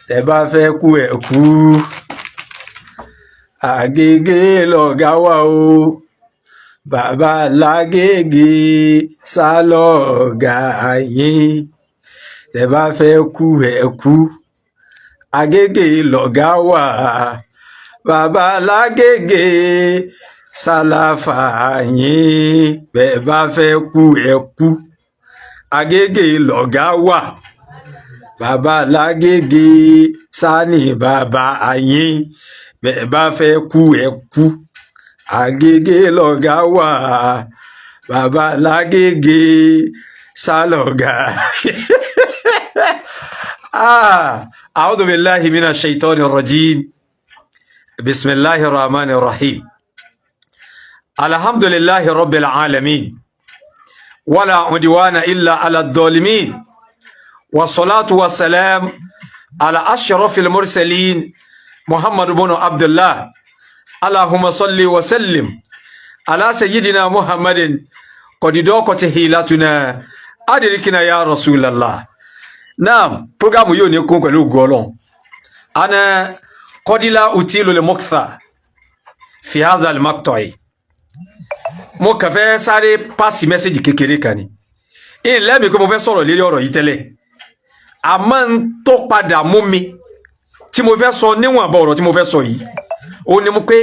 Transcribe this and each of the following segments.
tẹ́ bá fẹ́ kú ẹ kú Agége lọ̀gá wa o bàbá lágége sálọ̀gá yín tẹ́ bá fẹ́ kú ẹ kú Agége lọ̀gá wa bàbá lágége sálàfà yín bẹ́ bá fẹ́ kú ẹ kú Agége lọ̀gá wa bàbá lágége sani bàbá yín bẹ́ bá fẹ́ kú ẹ kú Agége lọ̀gá wa bàbá lágége sálọ̀gá. أعوذ بالله من الشيطان الرجيم بسم الله الرحمن الرحيم الحمد لله رب العالمين ولا عدوان إلا على الظالمين والصلاة والسلام على أشرف المرسلين محمد بن عبد الله اللهم صل وسلم على سيدنا محمد قد ضاقت حيلتنا أدركنا يا رسول الله. Naam, programu yóò ní kún pẹ̀lú ògo Ọlọ́run. Ana qadila utilu li muktha fi hadha al maqta'i. Mo kàn fẹ́ sáré pass message kékeré kan ni. In le mi pé mo fẹ́ sọ̀rọ̀ lérí ọ̀rọ̀ yìí tẹ́lẹ̀. Àmọ́ n tó padà mú mi tí mo fẹ́ sọ níwọ̀n ba ọ̀rọ̀ tí mo fẹ́ sọ yìí. Ó ní mo pé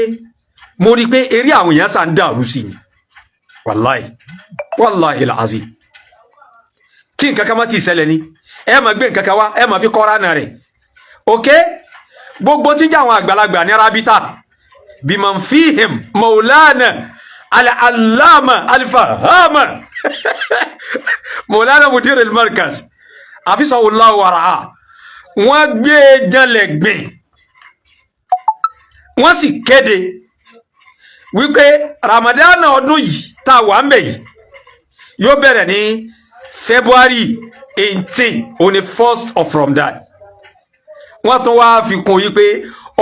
mo rí pé eré àwọn èèyàn sa ń dàrú sí ni. Wallahi al-azim. Kí nǹkan kan má ti ṣẹlẹ̀ ni. Ẹ má gbé nǹkan kan wá ẹ má fi kọ́ra náà rẹ̀ okay gbogbo tí jẹ́ àwọn àgbàlagbà ní arábítà biman fihim maulana al-allama al-fahama maulana mudir al-markaz afisahullahu wara'a wọ́n gbé janlẹ̀ gbìn wọ́n sì kéde wípé Ramadan ọdún yìí tá wà ńbẹ̀ yìí yóò bẹ̀rẹ̀ ní February 18 on the 1st of Ramadan. Wọ́n tún wá fi kún yí pé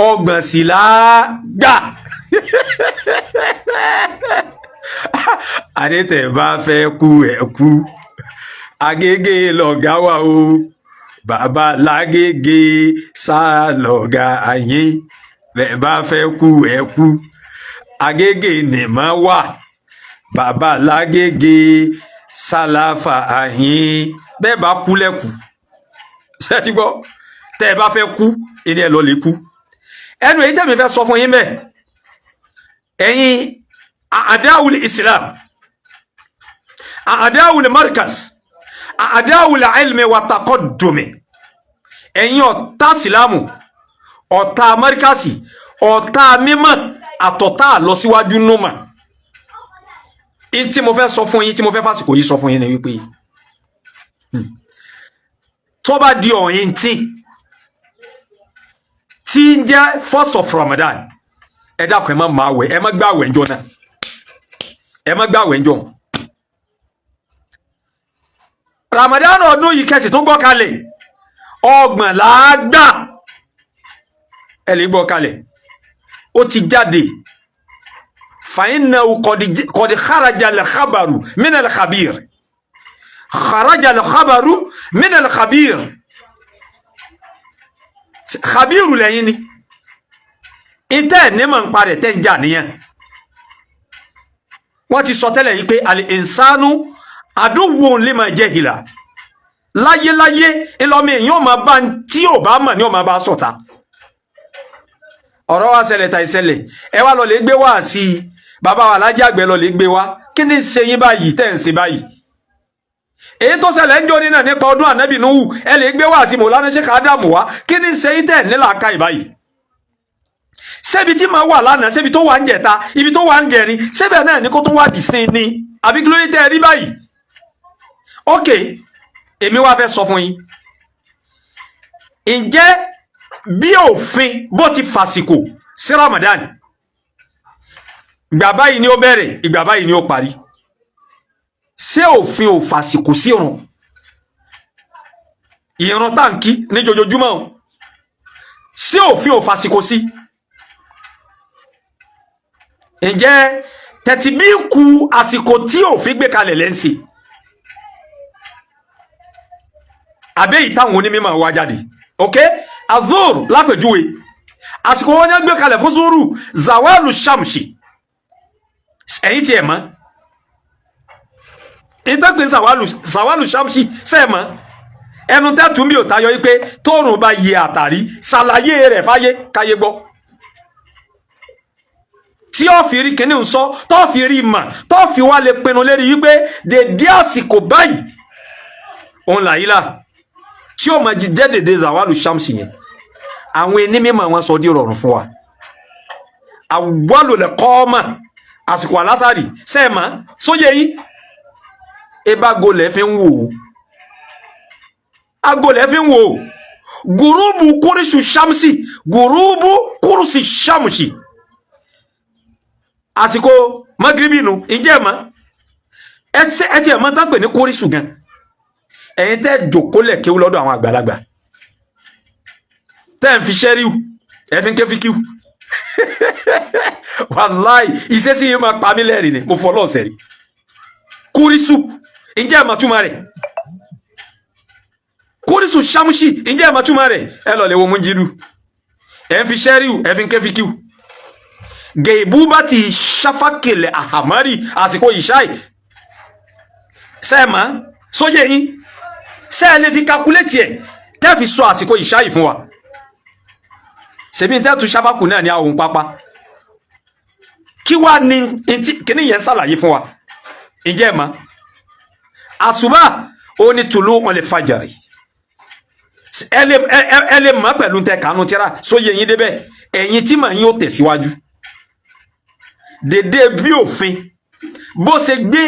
ọgbọ̀n sí lágbà. Adétẹ̀ bá fẹ́ kú ẹ kú Agége lọ̀gá wa o bàbá lágége sálọ̀gá yín bẹ́ bá fẹ́ kú ẹ kú Agége nìmọ̀ wà bàbá lágége sálàfà yín bẹ́ẹ̀ bá kú lẹ́kù ṣé ti gbọ́ tẹ́ bá fẹ́ kú ẹni ẹ lọ lè kú ẹnu èyí tẹ́mi fẹ́ sọ fún yín bẹ́ẹ̀ ẹ̀yin àdáwùl Islam àdáwùl markaz àdáwùl ilmi wa taqaddumi ẹ̀yin ọ̀tá sílámù ọ̀tá markazi ọ̀tá mímọ̀ àtọ̀tá lọ síwájú númà tí mo fẹ́ sọ fún yín tí mo fẹ́ fásìkò yìí sọ fún yín ni wípé tó bá di ọ̀yìn tí ń jẹ́ 1st of Ramadan ẹ dákun ẹ má máa wẹ̀ ẹ má gbààwẹ̀ ńjọ́ náà ẹ má gbààwẹ̀ ńjọ́ Ramadan ọdún yìí kẹsì tó gbọ́ kalẹ̀ ọgbọ̀n làágbà ẹ lè gbọ́ kalẹ̀ ó ti jáde فإنه قد خرج الخبر من الخبير خرج الخبر من الخبير خبير لين انت نمان pare ten ja niyan wọ́n ti sọ tẹ́lẹ̀ yìí pé al insanu aduwwun lima jahila láyé láyé ilomi èyàn ma bá tí ó bá mọ̀ ni ó ma bá sọ̀tá ọ̀rọ̀ wá ṣẹlẹ̀ ta ìṣẹ̀lẹ̀ ẹ wá lọ lè gbé wá sí bàbá wa lájẹ àgbẹ̀ lọ lè gbé wá kí ni ṣe yín báyìí tẹ́ ń ṣe báyìí èyí tó ṣẹlẹ̀ ń jóni náà nípa ọdún ànábì Nuhu ẹ lè gbé wá sí Mọ̀lánà Sheikh Ádámù wá kí ni ṣe yín tẹ́ ní làákàyè báyìí ṣébi tí máa wà lánàá ṣébi tó wà ń jẹta ibi tó wà ń jẹrin ṣébẹ̀ náà ní kó tó wà dìsín ni àbí kí ló ní tẹ́ rí báyìí ok èmi wá fẹ́ sọ fún yín ǹjẹ́ bí òfin bó ti fàsìkò sí Ramadan ìgbà báyìí ni ó bẹ̀rẹ̀ ìgbà báyìí ni ó parí ṣé òfin ò fàsìkò sí ìrun táǹkì ní jojoojúmọ́ ṣé òfin ò fàsìkò sí ǹjẹ́ tẹ̀tí bí ku àsìkò tí òfin gbé kalẹ̀ lẹ́ǹsì àbẹ́ ìtàwọn onímọ̀ wá jáde ok azur lápèjúwe àsìkò wọn ni gbé kalẹ̀ fún zuru zawalu shamsi ẹ̀yin tí ẹ̀ mọ̀ ìtàgbé zawalu shamsi sẹ́ẹ̀ mọ̀ ẹnu tẹ́tùn bí ò tayọ wípé tóòrùn bá yẹ àtàrí ṣàlàyé rẹ̀ fáyé káyé gbọ́ tí ó fi rí kíní ń sọ tó fi rí mà tó fi wá lè pinnu lérí wípé dédé àsìkò báyìí òun làyílà tí ó máa jẹ́ dédé zawalu shamsi yẹn àwọn ẹni mímọ̀ wọn sọ di rọrùn fún wa àwọlò lè kọ́ ọmọ àsìkò alásàrì sẹ́ẹ̀mà sóyè yìí ebago lẹ́ fi ń wò ó ago lẹ́ fi ń wò ó gurubu kurisu shamsi gurubu kurusi shamsi àsìkò magribi nu ìjẹ́ ẹ̀mọ́ ẹ ti ẹ̀mọ́ tán pè ní kurisu gan ẹ̀yin tẹ́ jòkó lẹ̀ kéwú lọ́dọ̀ àwọn àgbàlagbà tẹ́ ń fi ṣẹ́ríù ẹ̀ fi ń ké fi kíw wàláì ìṣesí yìí máa pa mí lẹ́rìn ni mo fọlọ́ ọ̀sẹ̀ rí kurisu ìjẹ́ ẹ̀mọ́ túmọ̀ rẹ̀ kurisu shamsi ìjẹ́ ẹ̀mọ́ túmọ̀ rẹ̀ ẹ lọ lè wo mú jílu ẹ̀ ń fi ṣẹ́ríù ẹ̀ fi ń ké fi kíw gẹ̀ẹ́bùbátì ṣáfàkèlè àhàmárì àsìkò ìṣáì sẹ́ẹ̀mà sóyè yín sẹ́ẹ̀ lè fi kakulétì ẹ̀ tẹ́ fi sọ àsìkò ìṣáì fún wa ṣèbí tẹ́ tu ṣáfàkù náà ní àwọn pápá kí wá ní kíní yẹn ṣàlàyé fún wa ǹjẹ́ ẹ̀mà àsùbá ó ní tùlú wọn lè fàjàrì ẹ lè mọ̀ pẹ̀lú tẹ kànú tíra sóyè yín débẹ̀ ẹ̀yin tí màá yín ó tẹ̀síwájú dédé bí òfin bó ṣe gbé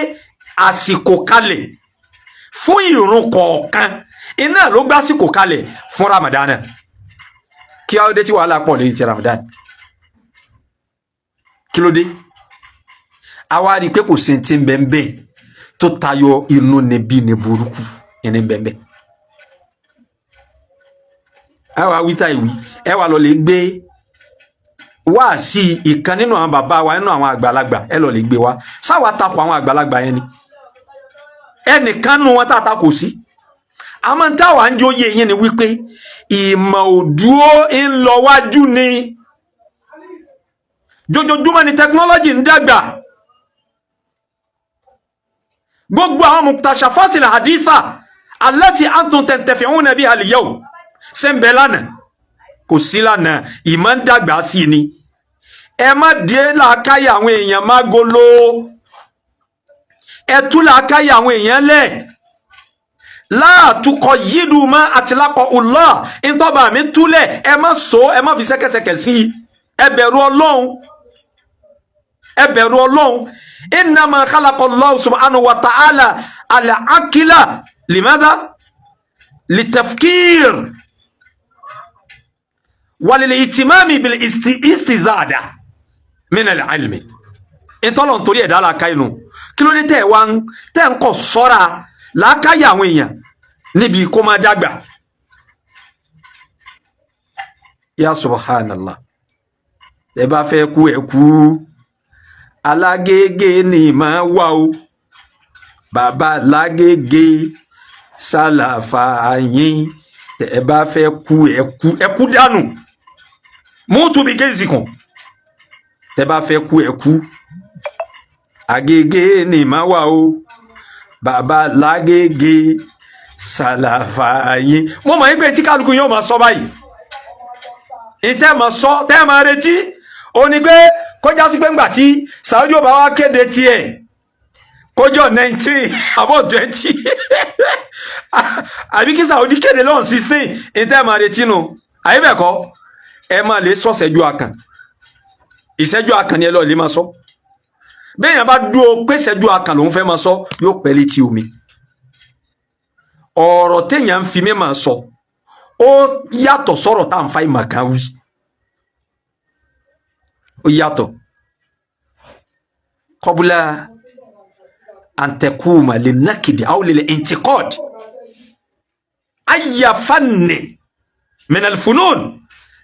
àsìkò kalẹ̀ fún ìrun kọ̀ọ̀kan iná ló gbásìkò kalẹ̀ fún Ramadan kí á dé tí wàhálà pọ̀ lẹ́yìn ti Ramadan kí ló dé àwa rí i pé kò sí ti ń bẹ ń bẹ tó tayọ inú níbí ní burúkú ní bẹ ń bẹ àwa wí tá ìwí ẹ wà lọ lè gbé wá sí ìkan nínú àwọn bàbá wa nínú àwọn àgbàlagbà ẹ lọ lè gbé wa sáwà takò àwọn àgbàlagbà yẹn ni ẹnìkan nù wọn tàta kò sí àmọ́ táwa ń jóye yín ni wípé ìmọ̀ òdúró ń lọ wájú ni jojoojúmọ́ ni technology ń dàgbà gbogbo àwọn muktashafatil haditha allati antum tantafi'una biha al-yawm sẹ́ńbẹ̀ lánàá kò sí lánàá ìmọ̀ ń dàgbà sí ni ẹ má dé làákàyè àwọn èèyàn má golo ẹ tú làákàyè àwọn èèyàn lẹ̀ láàtúkọ̀ yídùú mọ́ àtìlákọ̀ Allah ìtọ́ba mi túlẹ̀ ẹ má so ẹ má fi sẹ́kẹsẹkẹ sí i ẹ bẹ̀rù Ọlọ́run ẹ bẹ̀rù Ọlọ́run innama khalaqa Allah subhanahu wa ta'ala al-aqla limadha litafkir walil-ihtimami bil-istizada min al-ilmi ìtọ́lọ̀ nítorí ẹ̀dá làákàyè nù kí ló dé tẹ́ ń kọ̀ sọ́ra làákàyè àwọn èèyàn níbi kó máa dàgbà ya subhanallah ẹ bá fẹ́ kú ẹ kú alágége ni máa wà o bàbá lágége sálàfà yín ẹ bá fẹ́ kú ẹ kú dànù mútu bí géèzì kan tẹ bá fẹ́ kú ẹ kú Agége ni máa wà o bàbá lágége sálàfà yín mo mọ̀ yín pé tí kálukú yóò máa sọ báyìí ìtẹ́ máa sọ tẹ́ máa retí ó ní pé kọjá sí pé ńgbà tí Saudi ó bá wá kéde tiẹ̀ kọjọ́ 19 àbọ̀ 20 àbí kí Saudi kéde lọ́n 16 ìtẹ́ máa retí nù àyíbẹ̀kọ́ ẹ máa lè sọ ìṣẹ́jú akàn ìṣẹ́jú akàn ni ẹ lọ lè máa sọ bẹ́ẹ̀ yẹn bá dúró pé ìṣẹ́jú akàn lòun fẹ́ máa sọ yóò pẹ́ létí omi ọ̀rọ̀ téèyàn ń fi mí máa sọ ó yàtọ̀ sọ̀rọ̀ tá à ń fa ìmọ̀ kan wí ó yàtọ̀ kọ́bùlà àǹtẹ̀kùmà lè nákìdì àwọn lè intiqad ayyafanni min al-funun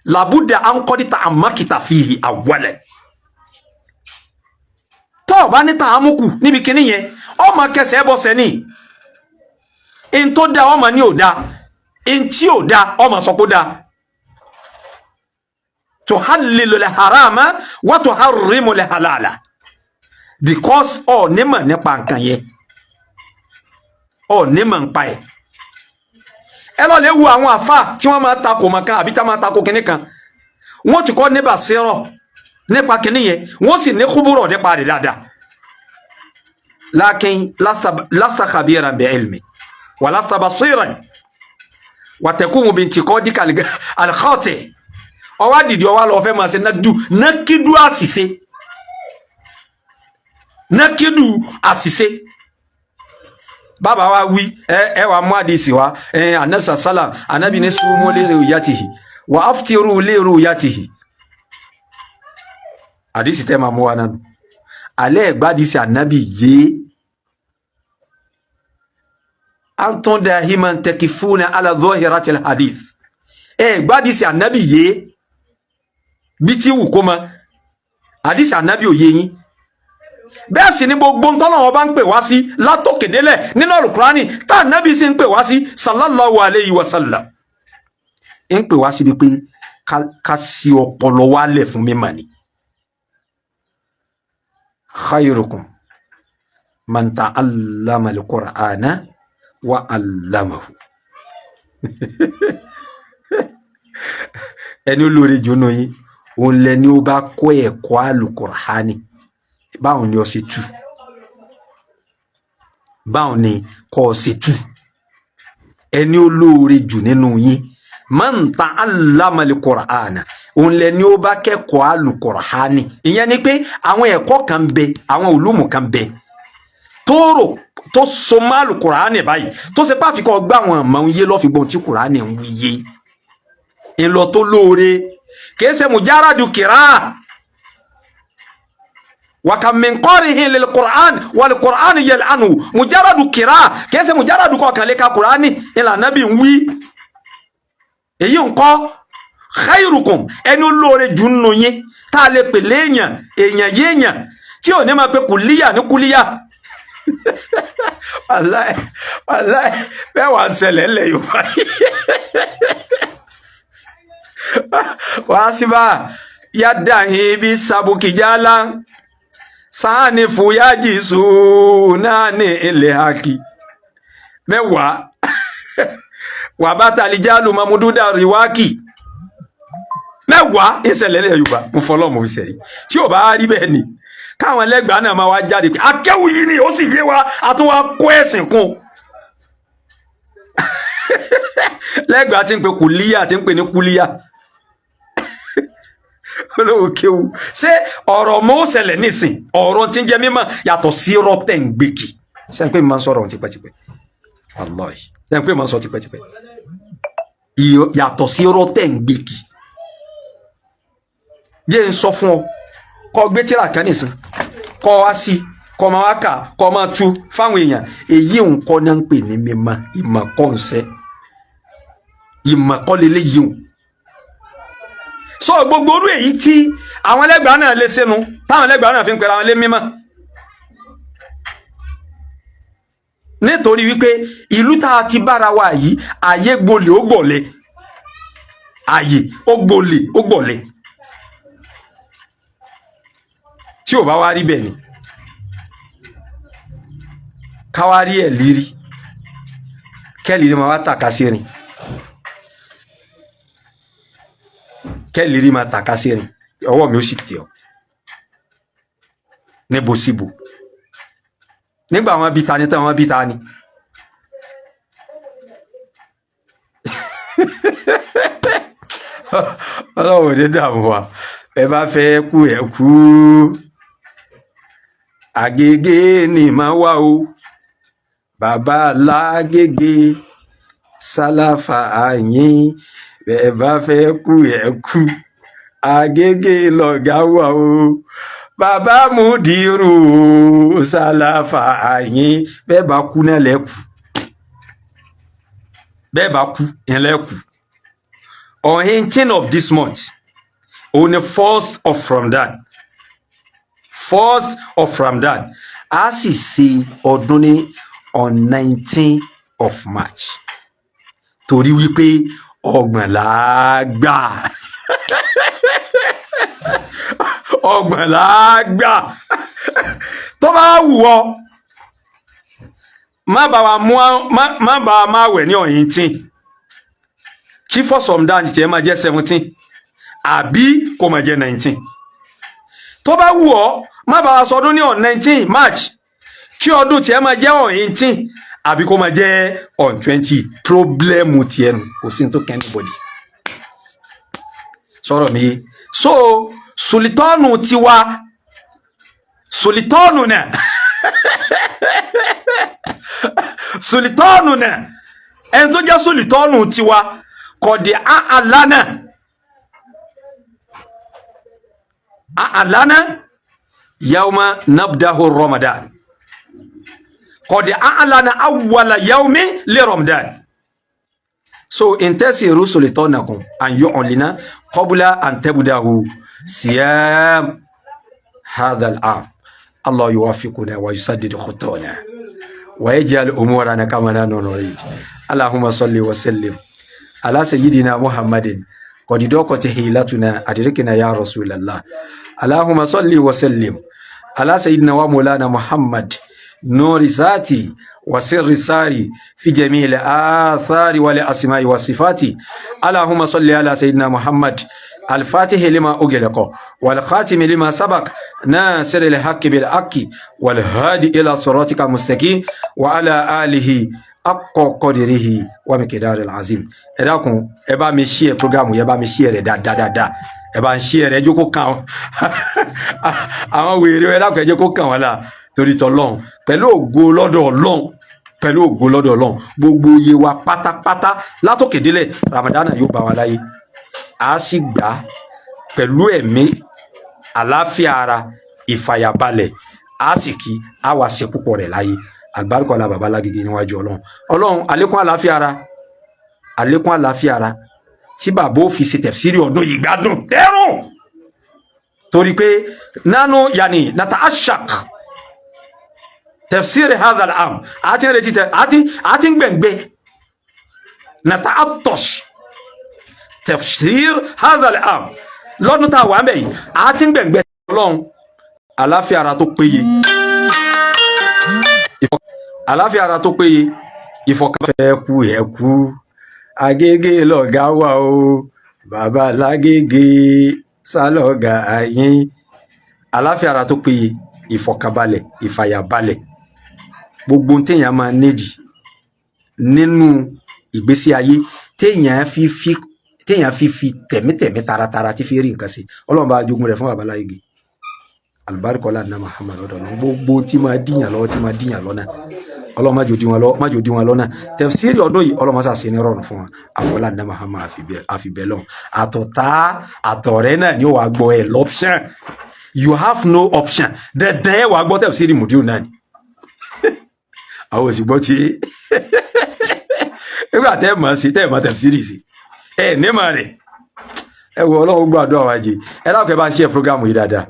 labudda an qad ta'ammakta fihi awwalan tó bá ní tààmùkù níbi kíní yẹn ó máa kẹsẹ̀ bọ́ sẹ́ni in tó dá ọmọ ní ò dá ntí ò da ó máa sọ pé da tuhallilu al-harama wa tuharrimu al-halala because ó ní mọ̀ nípa nǹkan yẹn ó ní mọ̀ nípa ẹ̀ ẹ lọ lè wo àwọn àfáà tí wọ́n máa takò mọ̀kan àbí tí wọ́n máa takò kinní kan wọ́n ti kọ́ ní basira nípa kinní yẹn wọ́n sì ní kúbúrọ̀ nípa rẹ̀ dáadáa lakin lasta khabiran bi ilmi wa lasta basiran wa takumu bi intiqadika al-khati ọwá dìdí ọwá lọ fẹ́ máa ṣe nákídú àṣìṣe bàbá wa wí ẹ wà mú àdìsí wa anabi sàlám anabi ní sumu li ru'yatihi wa aftiru li ru'yatihi àdìsí tẹ́ máa mú wa nánu alẹ́ ìgbádìsí anabi yé anton dahiman takifuna ala dhahiratil hadith ìgbádìsí anabi yé bí tí wù kó mọ àdìsí anabi òye yín bẹ́ẹ̀ sì ni gbogbo ntọ́lọ́wọ́ bá ń pè wá sí látòkèdélẹ̀ nínú Al-Qur'ani tá ànábì sì ń pè wá sí sallallahu alayhi wa sallam ń pè wá síbi pé ká sí ọpọlọ wálẹ̀ fún mímọ̀ ni khayrukum man ta'allama al-Qur'ana wa 'allamahu ẹni olóore jóná yín òun lẹni ó bá kọ́ ẹ̀kọ́ al-Qur'ani báwọn ni ó ṣe tú báwọn ni kò ṣe tú ẹni olóore jù nínú yín man ta'allama al-Qur'ana òun lẹni ó bá kẹ́kọ̀ọ́ al-Qur'ani ìyẹn ni pé àwọn ẹ̀kọ́ kan bẹ àwọn ulumu kan bẹ tóòrò tó so mọ́ al-Qur'ani báyìí tó ṣe pàfi kọ́ gbá àwọn àmọ́ yé lọ́ fi gbọ́n tí Qur'ani ń wí yé ńlọ tó lóore kìí ṣe mujaradu kìrá وكم من قاره للقرآن والقرآن يلعنه مجرد قراءة كيف مجرد كان لك قرآن إلى نبي وي èyí ńkọ́ khairukum ẹni olóore jù nínú yín tá a lè pè léèyàn èèyàn yéèyàn tí ò ní máa pe kùlíyà ní kùlíyà wàláì bẹ́ẹ̀ wà ń ṣẹlẹ̀ ńlẹ̀ Yorùbá wàá síbà yàda ibi sàbùkìjálá sáàni fúyájì sùnáàni ilẹ̀ haki mẹ́wàá wà bá tàlíjálù mamudúdà ríwákì mẹ́wàá ìṣẹ̀lẹ̀ ilẹ̀ Yorùbá mo fọlọ́ mo fi sẹ̀rí tí ò bá rí bẹ́ẹ̀ ni káwọn ẹlẹ́gbàá náà máa wá jáde pé akẹ́wù yìí ni ó sì yé wa a tún wá kó ẹ̀sìn kún lẹ́gbàá tí ń pe kùlíyà tí ń pe ní kùlíyà olówó kéwu ṣé ọ̀rọ̀ mọ́ ó ṣẹlẹ̀ nísìn ọ̀rọ̀ tí ń jẹ́ mímọ́ yàtọ̀ sí rọ́tẹ̀ ń gbèkì ṣé n pé máa ń sọ̀rọ̀ ohun tipẹ́tipẹ́ wallahi ṣé n pé máa ń sọ tipẹ́tipẹ́ yàtọ̀ sí rọ́tẹ̀ ń gbèkì jẹ́ ń sọ fún ọ kọ́ gbé tíra kan nísìn kọ́ wá sí kọ́ máa wá kà kọ́ máa tú fáwọn èèyàn èyí nǹkan náà ń pè ní mímọ́ ìmọ̀ kọ́ ń sẹ́ ìmọ̀ kọ́ lélẹ́yìí o so gbogbo orú èyí tí àwọn ẹlẹ́gbàá náà lè sẹ́nu táwọn ẹlẹ́gbàá náà fi ń pẹ̀lú àwọn ilé mímọ́ nítorí wípé ìlú tá a ti bára wa yìí ayé gbolè ó gbọ̀lẹ̀ ayé ó gbolè ó gbọ̀lẹ̀ tí ò bá wá rí bẹ́ẹ̀ ni káwá rí ẹ̀ lírí kẹ́lì máa wá tàka sí rìn kẹ́lìrí máa tàka sí ẹni ọwọ́ mi ó sì tẹ̀ ọ́ níbo síbo nígbà wọn bí ta ni tán wọn bí ta ni ọlọ́wọ́ ní dààmú wa ẹ bá fẹ́ kú ẹ kú Àgègè ni máa wá o bàbá lágègè sálàfà àyín bẹ́ẹ̀ bá fẹ́ kú ẹ kú Àgègè lọ̀gá wà o bàbá Mùdírù sálàfà àyín bẹ́ẹ̀ bá kú náà lẹ́kù bẹ́ẹ̀ bá kú yẹn lẹ́kù. On 18th of this month on the 1st of Ramadan a sì ṣe ọdún ní on 19th of March torí wípé ọgbọ̀n lágbà ọgbọ̀n lágbà tó bá wù ọ́ má bá wa máa wẹ̀ ní ọ̀yìn tí kí fọ́sọ̀m dáhùn tiẹ̀ máa jẹ́ 17 àbí kó máa jẹ́ 19 tó bá wù ọ́ má bá wa sọdún ní on 19 March kí ọdún tiẹ̀ máa jẹ́ on 18 àbí kó máa jẹ́ on 20 pírọ́blẹ́mù tiẹ̀ nù kò sí ní tó kẹ́ anybody sọ̀rọ̀ mi so sulitọ́nù tiwa sulitọ́nù náà sulitọ́nù náà ẹni tó jẹ́ sulitọ́nù tiwa kọ̀dí àlànà yawma nabdahu Ramadan kọ̀dí àlànà awwala yawmi li Ramadan so intasiru sulitọ́nàkùn an yu'lina qabla an tabdahu siyam hadha al-am Allah yuwaffiquna wa yusaddid khutana ويجعل أمورنا كما نريد اللهم صل وسلم على سيدنا محمد قد دوقت حيلتنا أدركنا يا رسول الله اللهم صل وسلم على سيدنا ومولانا محمد نور ذاتي وسر ساري في جميع الآثار والأسماء والصفات اللهم صل على سيدنا محمد الفاتح لما أغلق والخاتم لما سبق ناصر الحق بالحق والهادي إلى صراطك المستقيم وعلى آله حق قدره ومقدار العظيم ẹ dákun ẹ bá mi share program yẹn bá mi share rẹ̀ dáadáa ẹ bá ń share rẹ̀ jẹ́ kó kàn àwọn wèrè ẹ dákun ẹ jẹ́ kó kàn wọ́n la torí t'Ọlọ́run pẹ̀lú ògo lọ́dọ̀ Ọlọ́run gbogbo iye wa pátápátá látòkè délẹ̀ Ramadan yóò bá wa láyé a sì gbà pẹ̀lú ẹ̀mí àlàáfíà ara ìfàyàbalẹ̀ a sì kí a wà ṣe púpọ̀ rẹ̀ láyé àlùbáríkà la bàbá lágége níwájú Ọlọ́run àlékún àlàáfíà ara tí bàbá ó fi ṣe tẹ̀fsírí ọdún yìí gbádùn tẹ́rùn torí pé nánú yàní nata ashak tẹ̀fsírí hadha al-am àti retí àti gbẹ̀ngbẹ̀ nata atosh tafsir hadha al-am lọ́dún tá a wà mẹ́yìn àti gbẹ̀ngbẹ̀ Ọlọ́run àlàáfíà ara tó péye ìfọ̀kànfẹ́ ẹ̀kú Agége lọ̀gá wà o bàbá lágége sálọ̀gá yín àlàáfíà ara tó péye ìfọ̀kànbalẹ̀ ìfàyàbalẹ̀ gbogbo téèyàn máa nídìí nínú ìgbésí ayé téèyàn fi tẹ̀mítẹ̀mí taratara tí fi rí nǹkan sí Ọlọ́run bá jogún rẹ̀ fún bàbá lágége àlùbáríkà ọlá Muhammad ọ̀dọ̀ gbogbo tí máa díyàn lọ́wọ́ tí máa díyàn lọ́nà Ọlọ́run má jò dí wọn lọ́nà tẹ̀fsíìrì ọdún yìí Ọlọ́run má ṣàṣe ní rọrùn fún wọn àfọlá ní Muhammad àfibẹ́ lọ́hùn àtọ̀tá àtọ̀rẹ́ náà ni ó wàá gbọ́ ẹ̀ lọ́pṣàn you have no option dandan ẹ̀ wàá gbọ́ tẹ̀fsíìrì mùdíù náà ni àwọn òsìgbọ́ tí nígbà tẹ́ ẹ̀ mọ̀ tẹ̀fsíìrì sí ẹ̀ nímọ̀ rẹ̀ ẹ wo Ọlọ́run gbàdúrà wájé ẹ lákòó bá ń ṣe program yìí dáadáa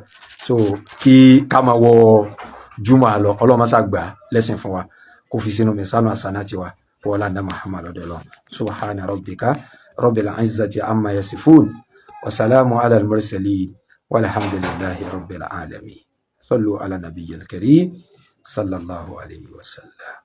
so kí ká máa wọ jùmọ̀ àlọ́ Ọlọ́run má ṣàgbà lẹ́sìn fún wa kó fi sínú mẹ́sánù àsánátì wa wọlá ní Muhammad ọ̀dọ̀lọ́ subhana rabbika rabbil izzati amma yasifun wa salamu ala al-mursalin walhamdulillahi rabbil alamin sallu ala nabiyyil karim sallallahu alayhi wa sallam.